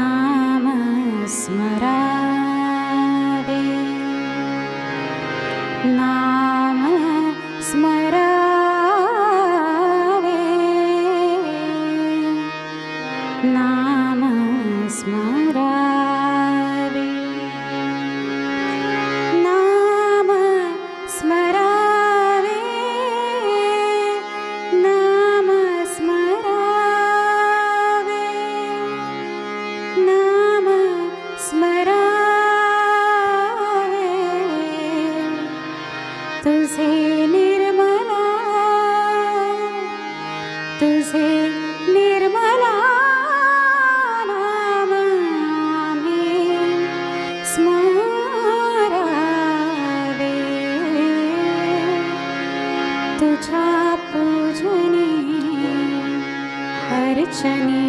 नाम स्मरावे, नाम स्मरावे, नाम स्मरावे, नाम स्मरावे, नाम स्मरावे, नाम स्मरावे, तुझे निर्मला, तुझे निर्मला नाम आम्ही स्मरावे, तुझ्या पूजनी अर्चनी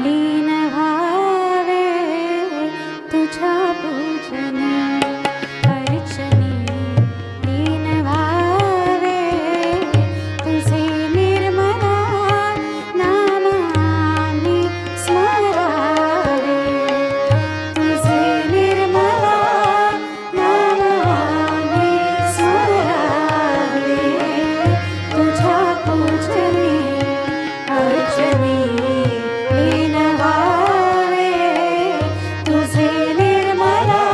लीन व्हावे, तुझ्या पूजनी अर्चनी लीन व्हावे, तुझे निर्मला नाम आम्ही स्मरावे, तुझे निर्मला नाम आम्ही स्मरावे, तुझ्या पूजनी अर्चनी लीन व्हावे, तुझे निर्मला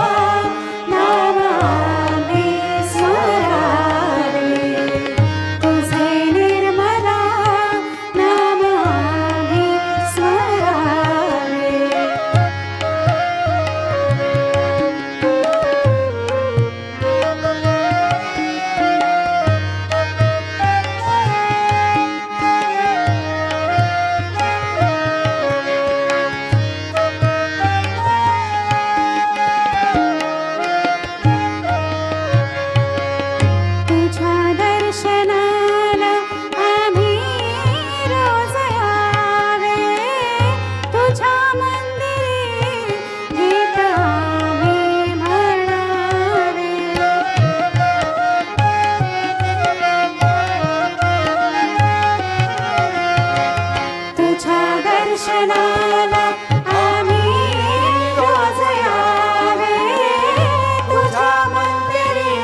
नाम आम्ही स्मरावे, तुझे निर्मला नाम आम्ही स्मरावे. तुझ्या दर्शनाला आम्ही रोज यावे, तुझ्या मंदिरी गीत आम्ही म्हणावे, तुझ्या दर्शनाला आम्ही रोज यावे, तुझ्या मंदिरी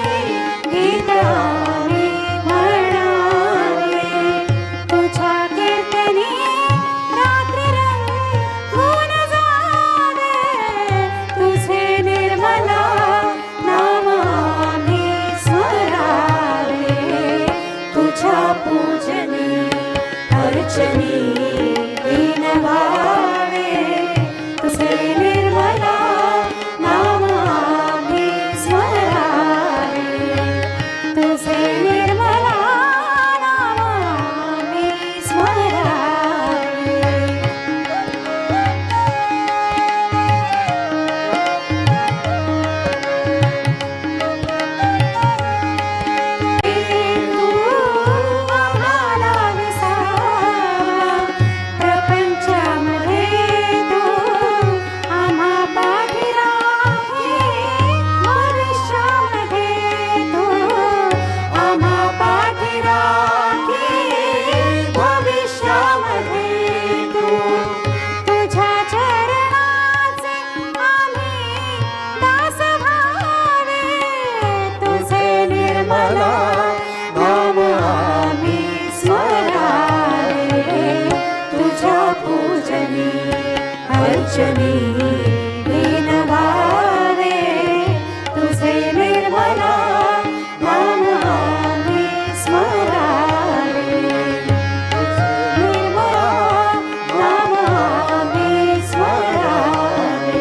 गीत आम्ही म्हणावे, तुझ्या कीर्तनी रात्री रंगून जावे, तुझे निर्मला नाम आम्ही स्मरावे, तुझ्या पूजनी अर्चनी लीन व्हावे, तुझे निर्मला नाम आम्ही स्मरावे, तुझे निर्मला नाम आम्ही स्मरावे. तू आम्हाला विसावा, प्रपंचामध्ये तू आम्हा पाठी राही, भविष्यामध्ये तू आम्हा पाठी राही, भविष्यामध्ये तू तुझ्या चरणाचे आम्ही दास व्हावे, तुझे निर्मला नाम आम्ही स्मरावे, तुझ्या पूजनी अर्चनी लीन व्हावे, तुझे निर्मला नाम आम्ही स्मरावे, तुझे निर्मला नाम आम्ही स्मरावे.